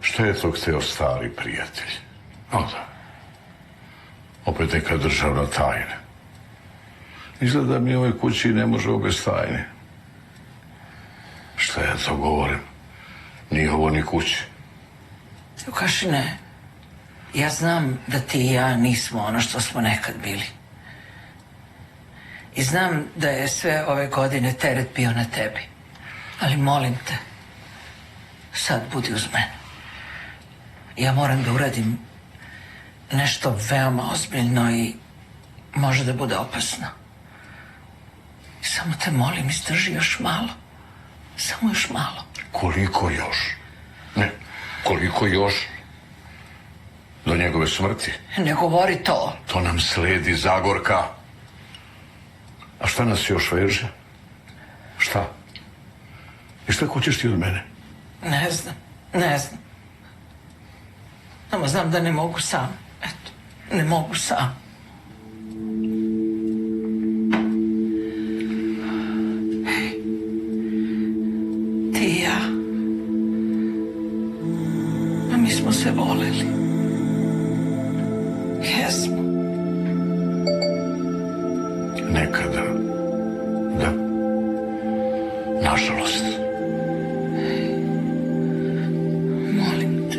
Šta je to hteo stari prijatelj? O da. Opet neka državna tajna. Izgleda mi u ovoj kući ne može bez tajne. Šta ja to govorim? Nije ovo ni kući. Vukašine, ja znam da ti i ja nismo ono što smo nekad bili. I znam da je sve ove godine teret bio na tebi. Ali molim te, sad budi uz mene. Ja moram da uradim nešto veoma ozbiljno i može da bude opasno. Samo te molim, izdrži još malo. Samo još malo. Koliko još? Ne, koliko još? Do njegove smrti? Ne govori to. To nam sledi, Zagorka. A šta nas još veže? Šta? I šta hoćeš ti od mene? Ne znam. Samo znam da ne mogu sam. Eto, ne mogu sam. Hej, ti i ja. A mi smo se voleli. Jesmo. Nekada. Da. Nažalost. Molim te.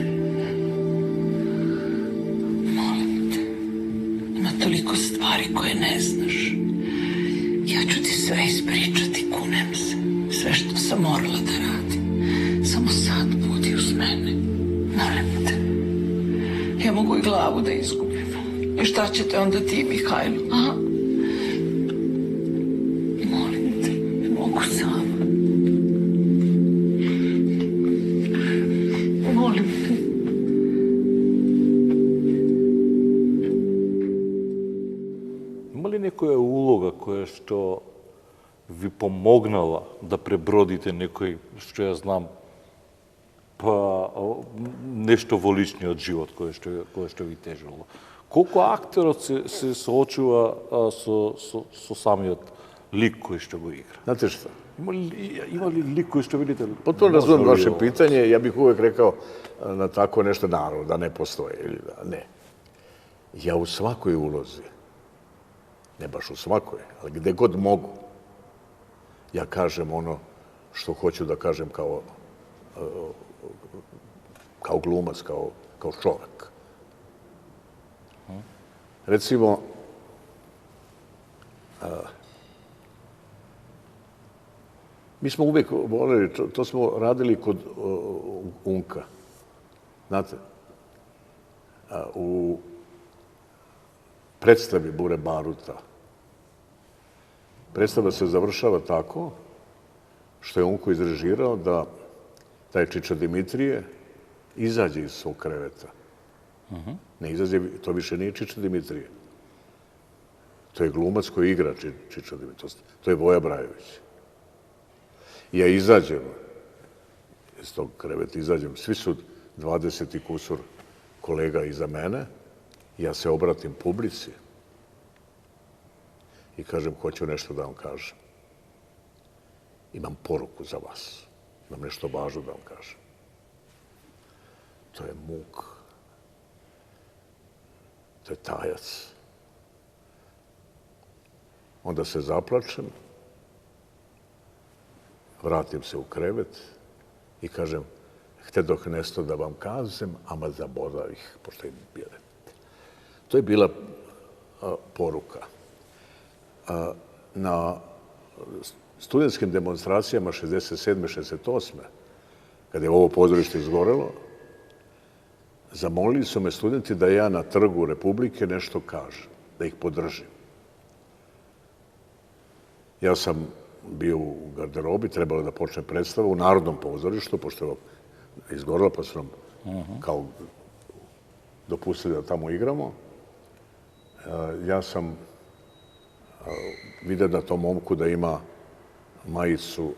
Ima toliko stvari koje ne znaš. Ja ću ti sve ispričati, kunem se. Sve što sam morala da radim. Samo sad budi uz mene. Molim te. Ja mogu i glavu da izgubim. I šta ćete onda ti, Mihajlo? A? Molim te, ne mogu sama. Molim te. Има ли некоја улога која што ви помогнала да пребродите некој, што ја знам, па нешто во личниот живот кое што ви тежело? Колку актерот се соочува со самиот лик кој што го игра? Znate šta? Има ли лик кој што видите? Potpuno razumem vaše pitanje. Ja bih uvek rekao na tako nešto naravno, da ne postoje ili da ne. Ja u svakoj ulozi, ne baš u svakoj, ali gde god mogu, ja kažem ono što hoću da kažem kao glumac, kao čovek. Recimo, mi smo uvek voleli, to smo radili kod Unka. Znate, u predstavi Bure Baruta. Predstava se završava tako što je Unko izrežirao da taj Čiča Dimitrije izađe iz svog kreveta. Ne izađe, to više nije Čiča Dimitrije. To je glumac koji igra Čiča Dimitrije. To je Voja Brajović. I ja izađem iz tog kreveta, svi su 20 i kusur kolega iza mene, ja se obratim publici i kažem, hoću nešto da vam kažem. Imam poruku za vas. Imam nešto važno da vam kažem. To je muk. To je tajac. Onda se zaplačem, vratim se u krevet i kažem, htedoh nešto da vam kažem, ama zaboravih, pošto im bile. To je bila poruka. Na studentskim demonstracijama 67. 68. kada je ovo pozorište izgorelo, zamolili su me studenti da ja na Trgu Republike nešto kažem, da ih podržim. Ja sam bio u garderobi, trebalo da počne predstava u Narodnom pozorištu, pošto je izgorelo, pa su nam kao dopustili da tamo igramo. Ja sam vidio na tom momku da ima majicu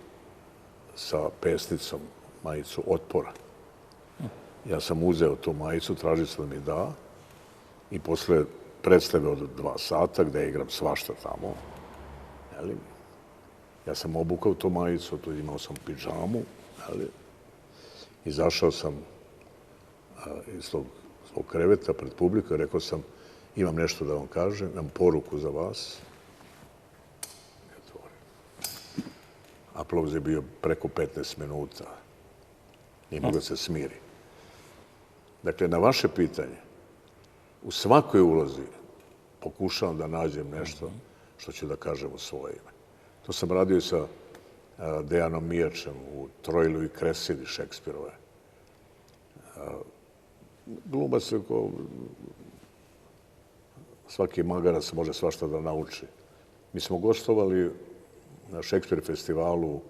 sa pesnicom, majicu Otpora. Ja sam uzeo tu majicu, tražio sam da mi da i posle predstave od 2 sata, gde igram svašta tamo, ja sam obukao tu majicu, tu imao sam pidžamu, izašao sam iz tog svog kreveta pred publikom, rekao sam, imam nešto da vam kažem, imam poruku za vas. Aplauz je bio preko 15 minuta. Nije mogao da se smiri. Dakle, na vaše pitanje, u svakoj ulozi pokušavam da nađem nešto što ću da kažem u svoje ime. To sam radio i sa Dejanom Mijačem u Trojlu i Kresidi Šekspirove. Glumac se ko svaki magarac može svašta da nauči. Mi smo gostovali na Šekspir festivalu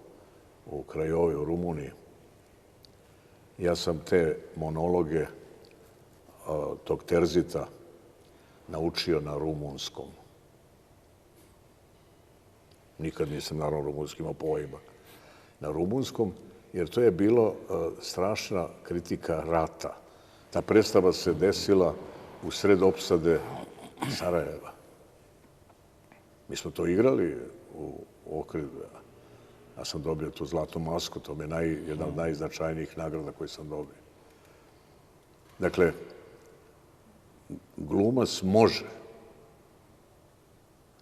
u Krajovi, u Rumuniji. Ja sam te monologe tog Terzita naučio na rumunskom. Nikad nisam, naravno, rumunski imao pojma. Na rumunskom, jer to je bilo strašna kritika rata. Ta predstava se desila u sred opsade Sarajeva. Mi smo to igrali u Ohridu. Ja sam dobio tu zlatnu masku, to mi je jedna od najznačajnijih nagrada koje sam dobio. Dakle, glumac može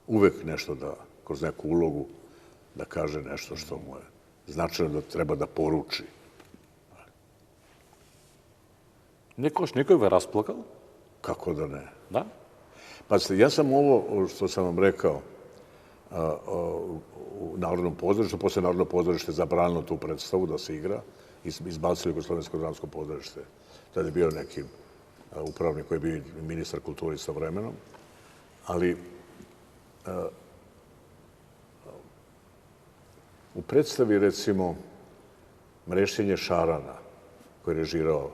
uvek nešto da, kroz neku ulogu, da kaže nešto što mu je značajno da treba da poruči. Nekoj ve rasplakal? Kako da ne? Da? Pazite, ja sam ovo što sam vam rekao u Narodnom pozorištu, posle Narodno pozorište zabranilo tu predstavu da se igra, izbacili Jugoslovensko dramsko pozorište. Tada je bio neki upravnik koji je bio ministar kulture sa vremenom, ali u predstavi, recimo, Mrešenje šarana, koji je režirao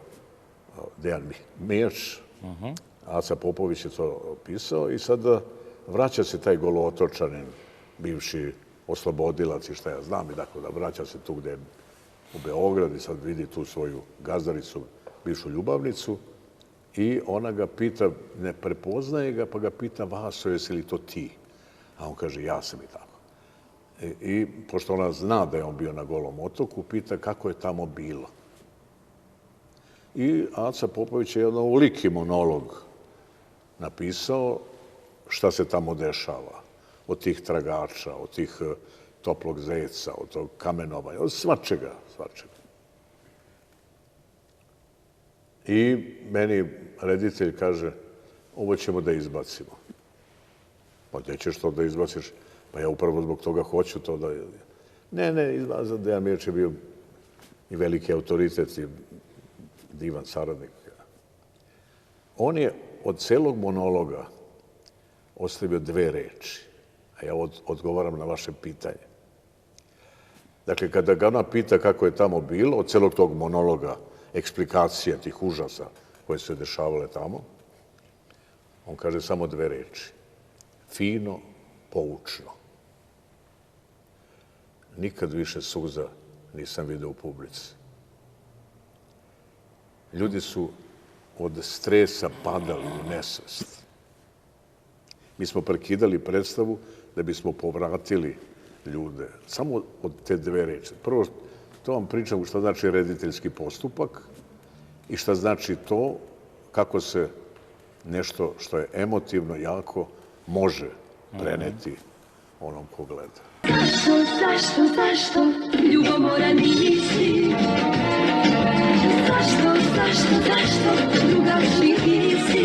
Dejan Mijač, Aca Popović je to pisao i sada vraća se taj golootočanin, bivši oslobodilac i šta ja znam, i tako da vraća se tu gde je u Beograd i sad vidi tu svoju gazdaricu, bivšu ljubavnicu i ona ga pita, ne prepoznaje ga, pa ga pita, Vaso, jesi li to ti? A on kaže, ja sam i tako. I pošto ona zna da je on bio na Golom otoku, pita kako je tamo bilo. I Aca Popović je jedan ovoliki monolog napisao šta se tamo dešava. Od tih tragača, od tih toplog zeca, od tog kamenovanja, od svačega. I meni reditelj kaže, ovo ćemo da izbacimo. Pa gde ćeš to da izbaciš? Pa ja upravo zbog toga hoću to da... Ne, izbaza Dejan Mijač je bio i veliki autoritet i divan saradnik. On je od celog monologa ostavio 2 reči, a ja odgovaram na vaše pitanje. Dakle, kada ga ona pita kako je tamo bilo, od celog tog monologa, eksplikacije tih užasa koje su se dešavale tamo, on kaže samo 2 reči. Fino, poučno. Nikad više suza nisam vidio u publici. Ljudi su od stresa padali u nesvest. Mi smo prekidali predstavu da bismo povratili ljude. Samo od te 2 reči. Prvo, to vam pričam šta znači rediteljski postupak i šta znači to kako se nešto što je emotivno jako može preneti onom ko gleda. Zašto, ljubomora nisi? Zašto, drugačiji nisi?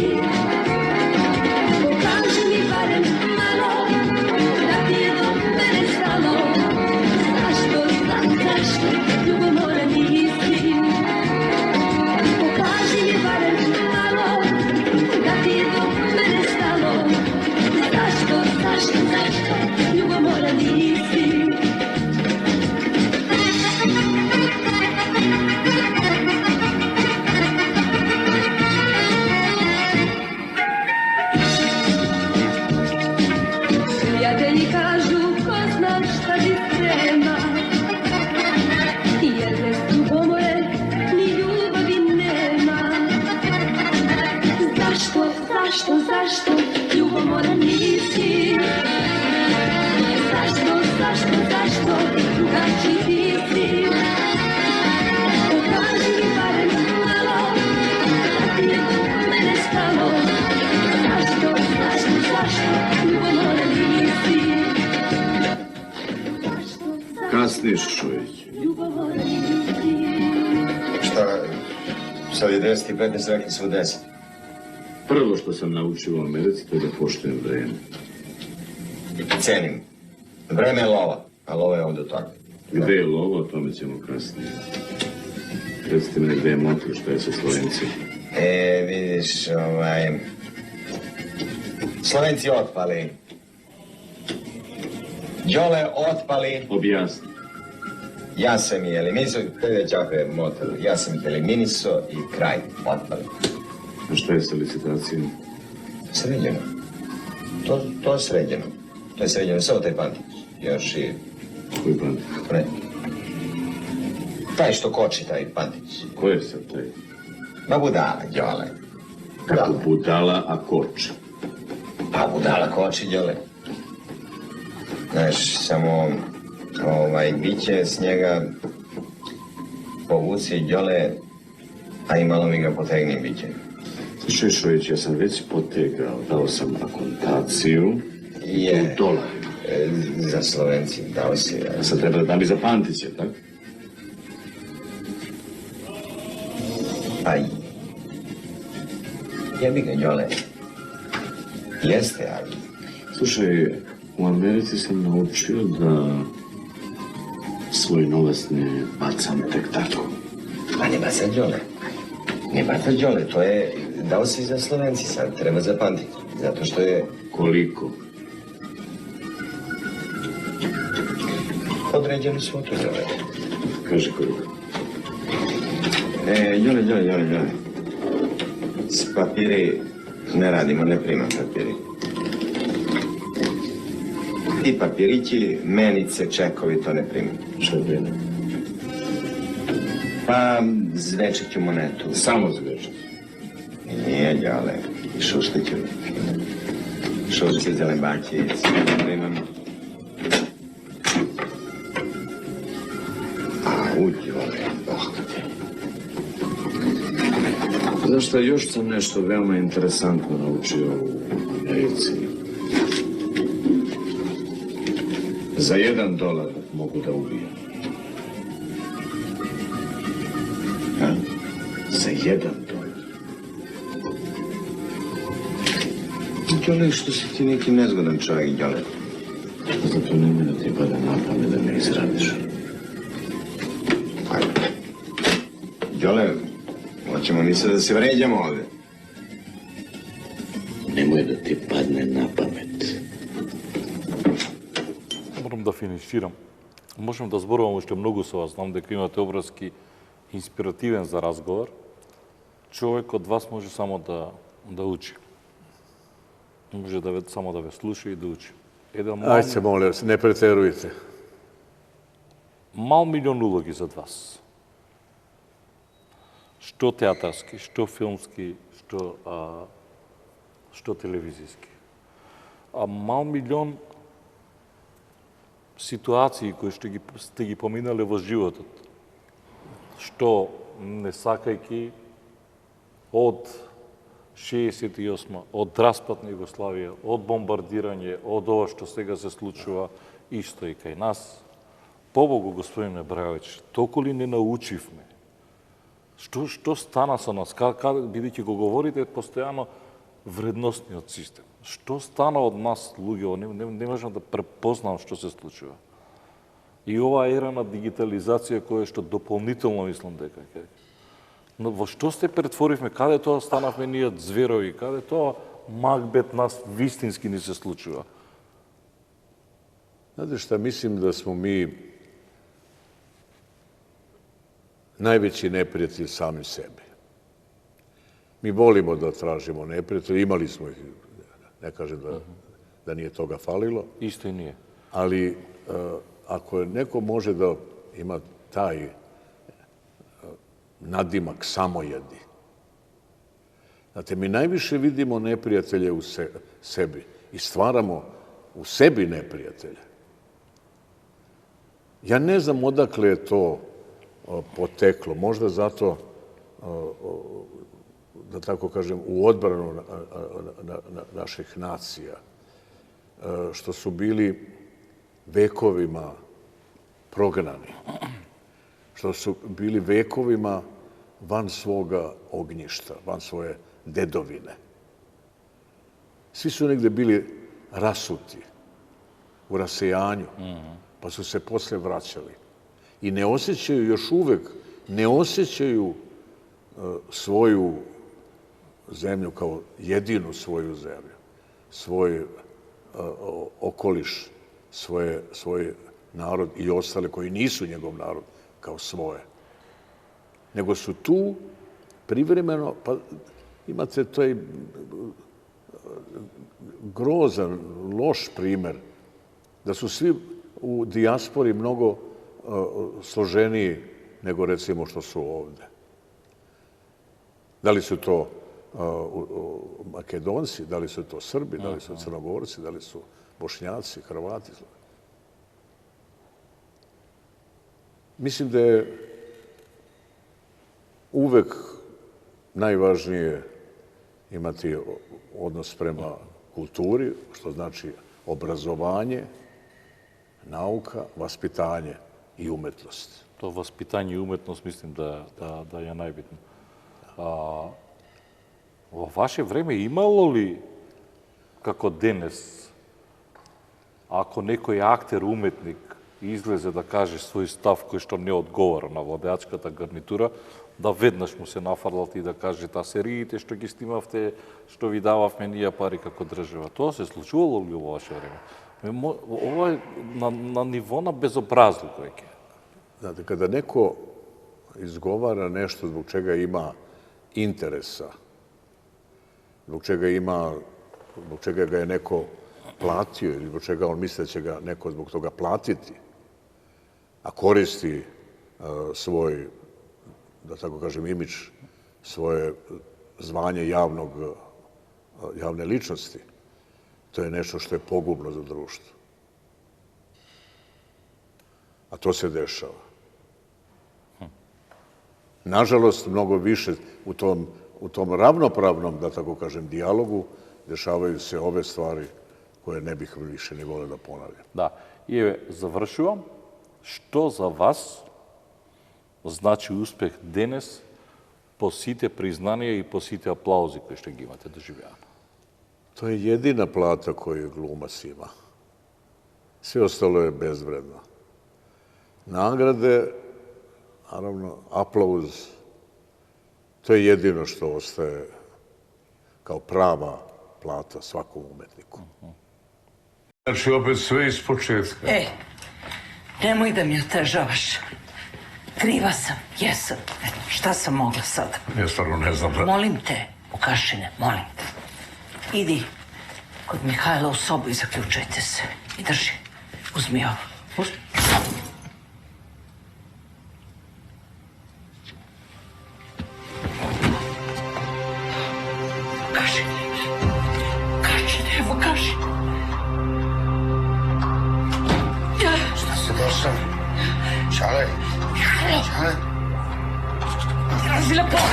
Pokaži mi barem malo, da ti je do mene stalo. Zašto, ljubomora nisi? Pokaži mi barem malo, da ti je do mene stalo. Zašto, ljubomora nisi? Prijatelji kažu, ko zna šta ti sprema, jer bez ljubomore ni ljubavi nema. Zašto, ljubomora nisi? Zašto, drugačiji nisi? Pokaži mi barem malo, Sad je 10 i 15, rekli su 10. Prvo što sam naučio u Americi, to je da poštujem vreme. Cenim. Vreme je lova, a lova je ovdje tako. Gde je lovo, o tome ćemo kasnije. Recite mi gde je motor, šta je sa Slovencima. Vidiš, Slovenci otpali. Đole otpali. Objasni. Ja sam ih eliminisao, tebe čape motor. Ja sam ih eliminisao i kraj, otpali. A šta je sa licitacijom? Sređeno. To je sređeno. To je sređeno, samo taj pantić. Još i... Koji pantić? Ne. Taj što koči, taj pantić. Ko je sad taj? Ma budala, Đole. Kako budala, a koči? Pa budala koči, Đole. Znaš, samo... biće s njega povuci Đole, a i malo mi ga potegni biće. Slušaj, Šojić, ja sam već potegao, dao sam akontaciju Je. u dolar. Za Slovenci, dao si. Sad treba da dam i za Pantića, tako? Aj. Jebi ga, Đole. Jeste, ali... Slušaj, u Americi sam naučio da svoj novac ne bacam tek tako. Pa ne baca Đole. Ne baca Đole, to je... Dao si za Slovenci sad, treba zapamtiti. Zato što je... Koliko? Određenu svotu, Đole. Kaži koliko. Đole. S papiri ne radimo, ne primam papiri. Ti papirići, menice, čekovi, to ne primam. Šta je vreme? Pa, zvečiću monetu. Samo zvečić. Nije, Đole, šušliću. Šušliću, zelebaći, sve primam. Đole, te. Znaš šta, još sam nešto veoma interesantno naučio u Americi. Za $1 mogu da ubijem. A? Za $1. Đole, što si ti neki nezgodan čovjek, Đole? Zato nemoj da ti pada na pamet da me izradiš. Đole, hoćemo mi se da se vređamo ovdje. Nemoj da ti padne na pamet. Moram да финиширам. Можем да зборувам уште многу со вас. Знам дека имате образки инспиративен за разговор. Човек од вас може само да учи. Може само да ве слуша и да учи. Ajde, molim vas, ne preterujte. Мал милион улоги зад вас. Што театарски, што филмски, што телевизиски. А мал милион ситуации кои сте ги поминале во животот. Што не сакајки од 68, од распад на Југославија, од бомбардирање, од ова што сега се случува, исто и кај нас. Побогу, господине Брајович, толку ли не научивме? Што стана со нас? Бидејќи го говорите постојано вредностниот систем. Што стана од нас, луѓе? Не можам да препознам што се случува. И оваа ера на дигитализација која што дополнително мислам дека ќе. Но во што се претворивме? Каде тоа станавме ние зверови? Каде тоа Макбет нас вистински ни се случува? Znate šta, mislim da smo mi najveći neprijatelj sami sebi. Mi volimo da tražimo neprijatelje, imali smo ih, ne kažem da nije toga falilo. Исто и ние. Ali ako neko može da ima taj nadimak samojedi, znate, mi najviše vidimo neprijatelje u sebi i stvaramo u sebi neprijatelje. Ja ne znam odakle je to poteklo, možda zato, da tako kažem, u odbranu naših nacija, što su bili vekovima prognani, što su bili vekovima van svoga ognjišta, van svoje dedovine. Svi su negde bili rasuti, u rasejanju, pa su se posle vraćali. I ne osjećaju još uvek, ne osjećaju svoju zemlju kao jedinu svoju zemlju, svoj okoliš, svoj narod i ostale koji nisu njegov narod kao svoje. Nego su tu privremeno, pa imate taj grozan, loš primer da su svi u dijaspori mnogo složeniji nego recimo što su ovde. Da li su to Makedonci, da li su to Srbi, da li su Crnogorci, da li su Bošnjaci, Hrvati. Mislim da je uvek najvažnije imati odnos prema kulturi, što znači obrazovanje, nauka, vaspitanje i umetnost. To vaspitanje i umetnost mislim da je najbitno. U vaše vreme imalo li, kako danes, ako neko je akter, umetnik, izleze да каже свој став кој што не одговара на владеачката гарнитура, да веднаш му се нафрлат и да каже та сериите што ги снимавте, што ви дававме ние пари како држава. Тоа се случувало ли во ваше време? Ова е на ниво на безобразлук веќе. Znate, kada neko izgovara nešto zbog čega ima interesa, zbog čega ga je neko platio ili zbog čega on misle da će ga neko zbog toga platiti, a koristi svoj, da tako kažem, imidž, svoje zvanje javne ličnosti, to je nešto što je pogubno za društvo. A to se dešava. Nažalost, mnogo više u tom ravnopravnom, da tako kažem, dijalogu dešavaju se ove stvari koje ne bih više ni voleo da ponavljam. Да. И завршувам. Што за вас значи успех денес по сите признанија и по сите аплаузи кои што ги имате доживеано? To je jedina plata koju glumac ima. Sve ostalo je bezvredno. Nagrade, naravno, aplauz, to je jedino što ostaje kao prava plata svakom umetniku. Znači, opet sve iz početka. Nemoj da mi otežavaš. Kriva sam, jesam. Šta sam mogla sada? Ja stvarno ne znam da... Molim te, Vukašine, molim te. Idi kod Mihajla u sobu i zaključajte se. I drži, uzmi ovo. Uzmi. Čale? Čale? Razila pola!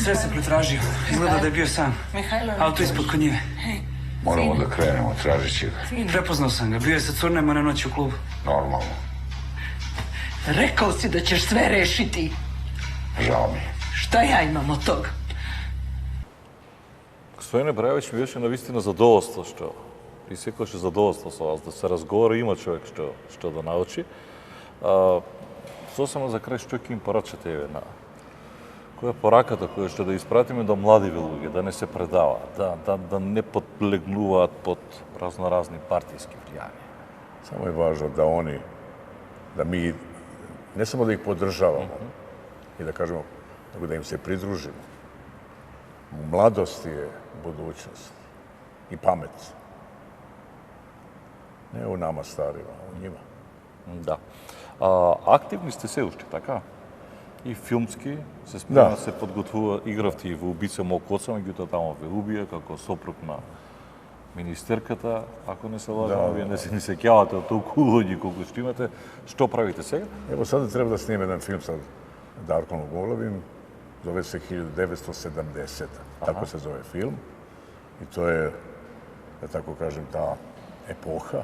Sve sam pretražio. Izgleda da je bio sam. Auto ispod kod njive. Moramo da krenemo, tražit će ga. Prepoznao sam ga. Bio je sa curnama na noći u klubu. Normalno. Rekao si da ćeš sve rešiti. Žao mi. Šta ja imam od toga? Gospodine Brajović, mi беше навистина задоволство што и секогаш задоволство со вас да се разговара, има човек што да научи. Само за крај што ќе им порачате еве на која е пораката која што да испратиме до млади луѓе, да не се предаваат, да не подлегнуваат под разноразни партиски влијания. Samo je važno da mi, ne samo da ih podržavamo i da kažemo, nego da im se pridružimo. U mladosti je budućnost. i pamet. Ne u nama starima, u njima. Да. Активни сте се уште, така? И филмски се спомна, Да. се подготвува, игравте и во Убица Мок оца, меѓутоа тамо ве убија како сопруг на министерката, ако не се лажам, вие не се ни сеќавате од толку луѓе колку што имате. Што правите сега? Evo sada treba da snimem jedan film sa Darkom Ogolovim, zove se 1970. Tako se zove film. I to je, da tako kažem, ta epoha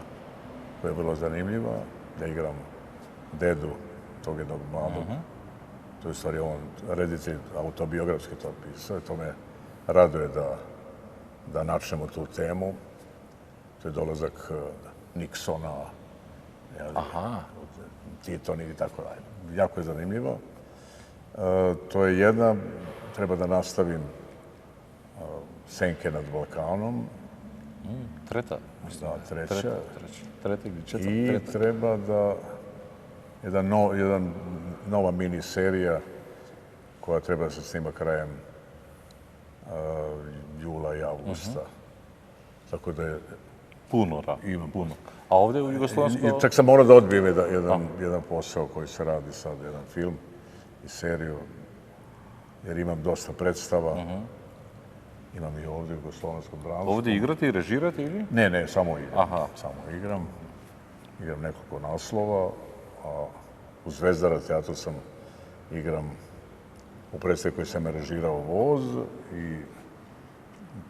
koja je vrlo zanimljiva, da igram dedu tog jednog mladog. To je u stvari on reditelj autobiografski to pisao i to me raduje da načnemo tu temu. To je dolazak Nixona, Titon i tako dalje. Jako je zanimljivo. To je jedna, treba da nastavim Senke nad Balkanom. Трета? Da, treća. Трета или четврта? I Трета. treba da jedan nova mini serija koja treba da se snima krajem jula i avgusta. Tako da je... Puno, да. Имам. Puno. A ovde u Jugoslavenskom... I čak sam morao da odbijem jedan posao koji se radi sad, jedan film i seriju, jer imam dosta predstava. Imam i ovde u Jugoslovenskom dramskom. Ovde играте и режирате или? Ne, samo igram. Aha. Samo igram. Igram nekoliko naslova, a u Zvezdara teatru sam igram u predstavi koju sam režirao Voz i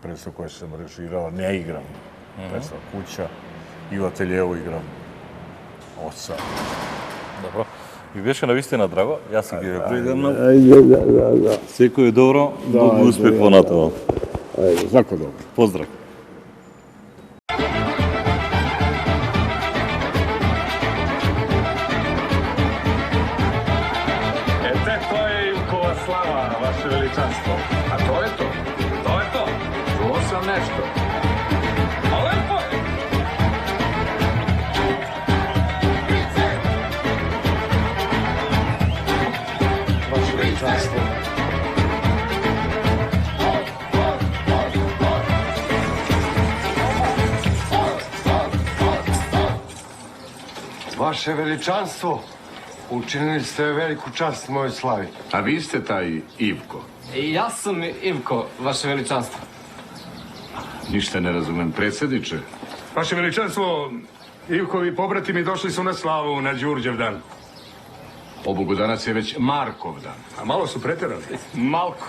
predstavu koju sam režirao Ne igram, predstava Kuća i u ателjeu igram Oca. Добро. Ви беше навистина драго. Јас си ги пригаднам. Da. Секој е добро, многу успех понатаму. Ajde, svako dobro. Поздрав. To je Ivkova slava, vaše veličanstvo. A to je to? To je to? Čuo sam nešto. A lepo je! Vaše veličanstvo. Vaše veličanstvo, učinili ste veliku čast mojoj slavi. A vi ste taj Ivko. Ja sam Ivko, vaše veličanstvo. Ništa ne razumem, predsjedniče. Vaše veličanstvo, Ivkovi pobratimi došli su na slavu na Đurđevdan. Pobogu, danas je već Markov dan. A malo su preterali. Malko.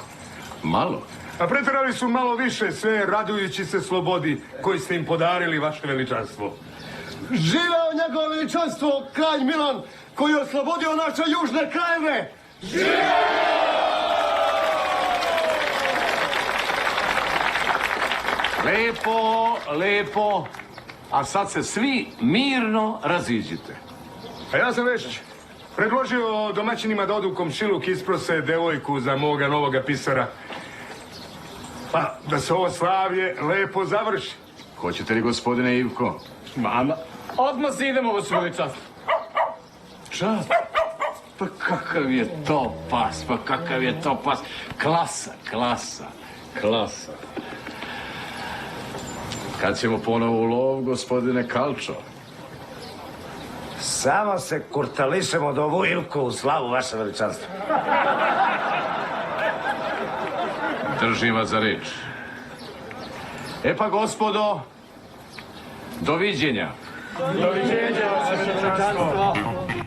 Malo? A preterali su malo više, sve radujući se slobodi koju ste im podarili, vaše veličanstvo. Živeo njegovo veličanstvo, kralj Milan, koji je oslobodio naše južne krajeve! Lepo, lepo. A sad se svi mirno raziđite. A ja sam već predložio domaćinima da odu u komšiluk, isprose devojku za moga novoga pisara. Pa, da se ovo slavlje lepo završi. Hoćete li, gospodine Ivko? Mama. Odmah se idemo, vaše veličanstvo. Čast. Pa kakav je to pas, pa kakav je to pas. Klasa, klasa, klasa. Kad ćemo ponovo u lov, gospodine Kalčo? Samo se kurtališemo do ovu Ivkovu slavu, vaše veličanstvo. Držim vas za reč. E pa, gospodo, doviđenja. Doviđenja, vaše veličanstvo. Veličanstvo.